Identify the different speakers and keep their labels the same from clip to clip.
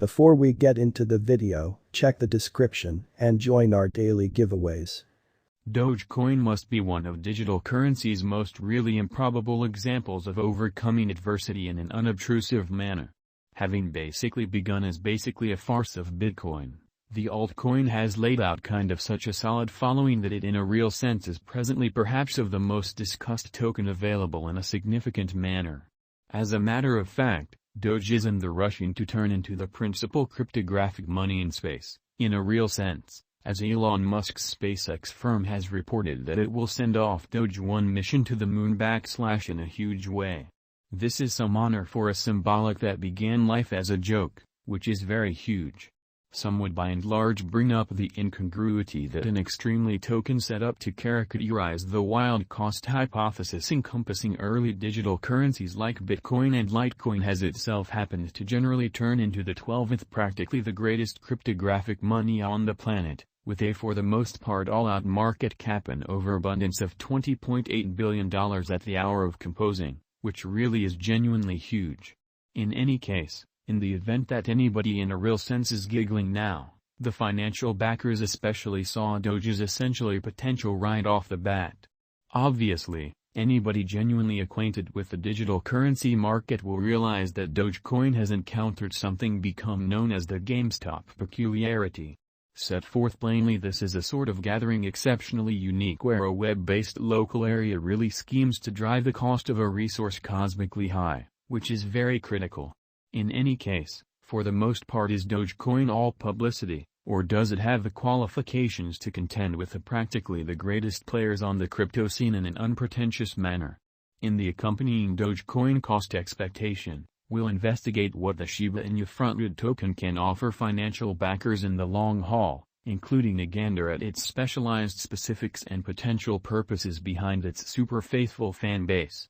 Speaker 1: Before we get into the video, check the description and join our daily giveaways.
Speaker 2: Dogecoin must be one of digital currency's most really improbable examples of overcoming adversity in an unobtrusive manner. Having basically begun as basically a farce of Bitcoin, the altcoin has laid out kind of such a solid following that it in a real sense is presently perhaps of the most discussed token available in a significant manner. As a matter of fact, Doge is in the rushing to turn into the principal cryptographic money in space, in a real sense, as Elon Musk's SpaceX firm has reported that it will send off Doge 1 mission to the moon / in a huge way. This is some honor for a symbolic that began life as a joke, which is very huge. Some would by and large bring up the incongruity that an extremely token set up to caricaturize the wild cost hypothesis encompassing early digital currencies like Bitcoin and Litecoin has itself happened to generally turn into the 12th practically the greatest cryptographic money on the planet, with a for the most part all-out market cap and overabundance of $20.8 billion at the hour of composing, which really is genuinely huge. In any case, in the event that anybody in a real sense is giggling now, the financial backers especially saw Doge's essentially potential right off the bat. Obviously, anybody genuinely acquainted with the digital currency market will realize that Dogecoin has encountered something become known as the GameStop peculiarity. Set forth plainly, this is a sort of gathering exceptionally unique where a web-based local area really schemes to drive the cost of a resource cosmically high, which is very critical. In any case, for the most part is Dogecoin all publicity, or does it have the qualifications to contend with practically the greatest players on the crypto scene in an unpretentious manner? In the accompanying Dogecoin cost expectation, we'll investigate what the Shiba Inu fronted token can offer financial backers in the long haul, including a gander at its specialized specifics and potential purposes behind its super faithful fan base.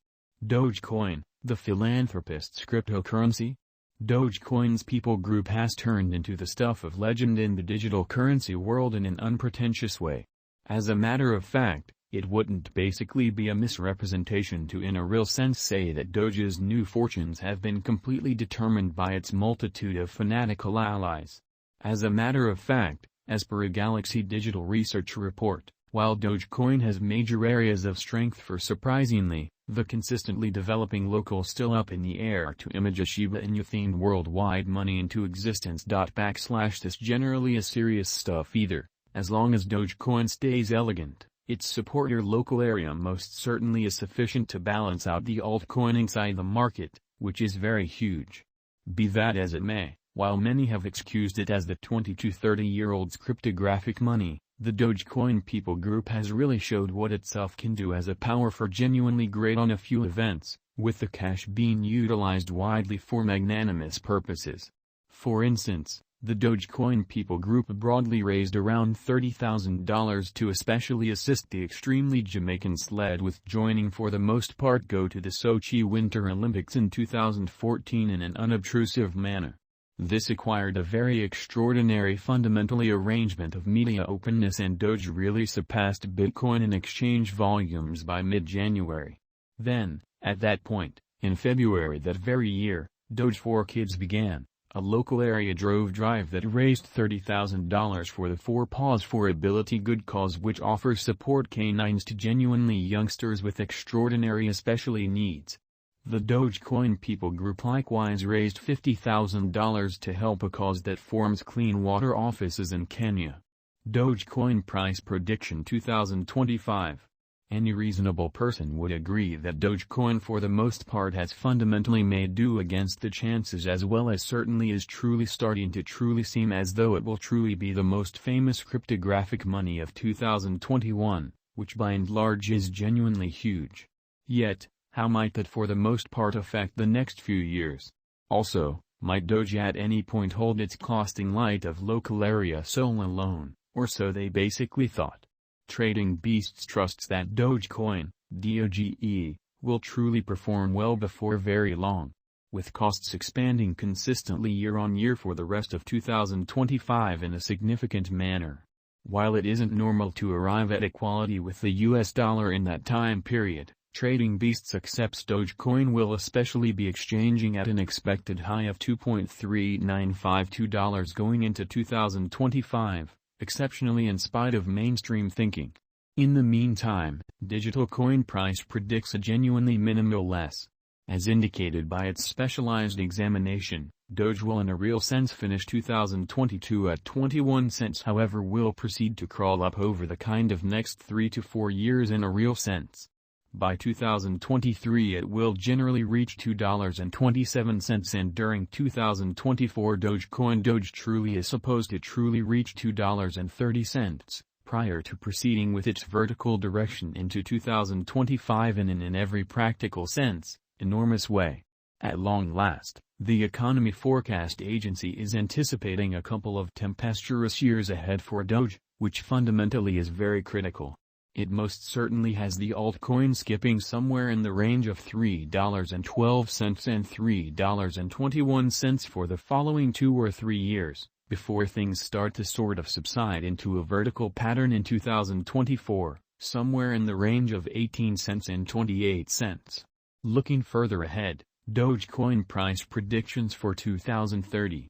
Speaker 2: Dogecoin, the philanthropist's cryptocurrency? Dogecoin's people group has turned into the stuff of legend in the digital currency world in an unpretentious way. As a matter of fact, it wouldn't basically be a misrepresentation to in a real sense say that Doge's new fortunes have been completely determined by its multitude of fanatical allies. As a matter of fact, as per a Galaxy Digital Research report, while Dogecoin has major areas of strength for surprisingly, the consistently developing local still up in the air to image a Shiba Inu themed worldwide money into existence. This generally is serious stuff either, as long as Dogecoin stays elegant. Its supporter local area most certainly is sufficient to balance out the altcoin inside the market, which is very huge. Be that as it may, while many have excused it as the 20 to 30-year-old's cryptographic money, the Dogecoin people group has really showed what itself can do as a power for genuinely great on a few events, with the cash being utilized widely for magnanimous purposes. For instance, the Dogecoin people group broadly raised around $30,000 to especially assist the extremely Jamaican sled with joining for the most part go to the Sochi Winter Olympics in 2014 in an unobtrusive manner. This acquired a very extraordinary fundamentally arrangement of media openness, and Doge really surpassed Bitcoin in exchange volumes by mid-January. Then, at that point, in February that very year, Doge for Kids began, a local area drove drive that raised $30,000 for the 4 Paws for Ability good cause, which offers support canines to genuinely youngsters with extraordinary especially needs. The Dogecoin people group likewise raised $50,000 to help a cause that forms clean water offices in Kenya. Dogecoin price prediction 2025. Any reasonable person would agree that Dogecoin for the most part has fundamentally made do against the chances, as well as certainly is truly starting to truly seem as though it will truly be the most famous cryptographic money of 2021, which by and large is genuinely huge. Yet, how might that for the most part affect the next few years? Also, might Doge at any point hold its costing light of local area soul alone, or so they basically thought. Trading Beasts trusts that Dogecoin, DOGE, will truly perform well before very long, with costs expanding consistently year on year for the rest of 2025 in a significant manner. While it isn't normal to arrive at equality with the US dollar in that time period, Trading Beasts accepts Dogecoin will especially be exchanging at an expected high of $2.3952 going into 2025, exceptionally in spite of mainstream thinking. In the meantime, digital coin price predicts a genuinely minimal less. As indicated by its specialized examination, Doge will in a real sense finish 2022 at 21 cents, however will proceed to crawl up over the kind of next 3 to 4 years in a real sense. By 2023 it will generally reach $2.27, and during 2024 Dogecoin Doge truly is supposed to truly reach $2.30, prior to proceeding with its vertical direction into 2025 in an in every practical sense, enormous way. At long last, the economy forecast agency is anticipating a couple of tempestuous years ahead for Doge, which fundamentally is very critical. It most certainly has the altcoin skipping somewhere in the range of $3.12 and $3.21 for the following 2 or 3 years, before things start to sort of subside into a vertical pattern in 2024, somewhere in the range of 18 cents and 28 cents. Looking further ahead, Dogecoin price predictions for 2030.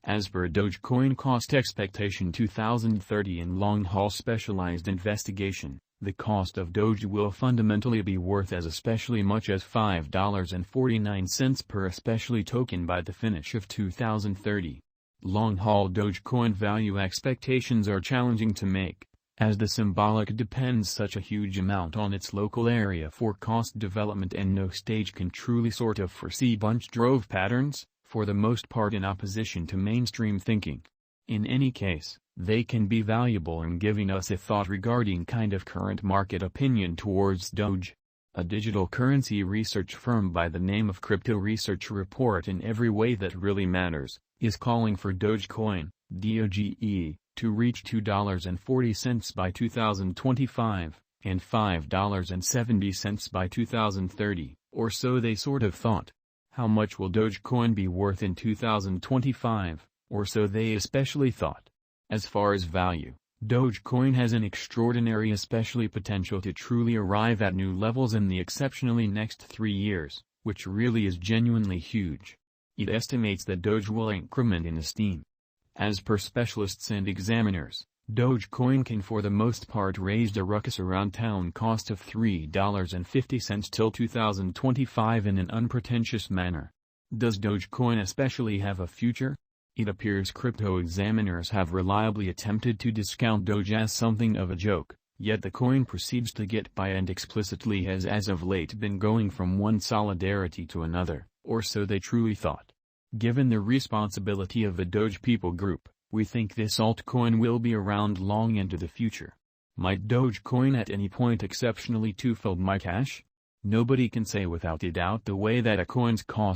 Speaker 2: As per Dogecoin cost expectation 2030 in long-haul specialized investigation, the cost of Doge will fundamentally be worth as especially much as $5.49 per especially token by the finish of 2030. Long-haul Dogecoin value expectations are challenging to make, as the symbolic depends such a huge amount on its local area for cost development, and no stage can truly sort of foresee bunch drove patterns, for the most part in opposition to mainstream thinking. In any case, they can be valuable in giving us a thought regarding kind of current market opinion towards Doge. A digital currency research firm by the name of Crypto Research Report in every way that really matters, is calling for Dogecoin, DOGE, to reach $2.40 by 2025, and $5.70 by 2030, or so they sort of thought. How much will Dogecoin be worth in 2025, or so they especially thought. As far as value, Dogecoin has an extraordinary especially potential to truly arrive at new levels in the exceptionally next 3 years, which really is genuinely huge. It estimates that Doge will increment in esteem. As per specialists and examiners, Dogecoin can for the most part raise a ruckus around town cost of $3.50 till 2025 in an unpretentious manner. Does Dogecoin especially have a future? It appears crypto examiners have reliably attempted to discount Doge as something of a joke, yet the coin proceeds to get by and explicitly has as of late been going from one solidarity to another, or so they truly thought. Given the responsibility of the Doge people group, we think this altcoin will be around long into the future. Might Dogecoin at any point exceptionally twofold my cash? Nobody can say without a doubt the way that a coin's cost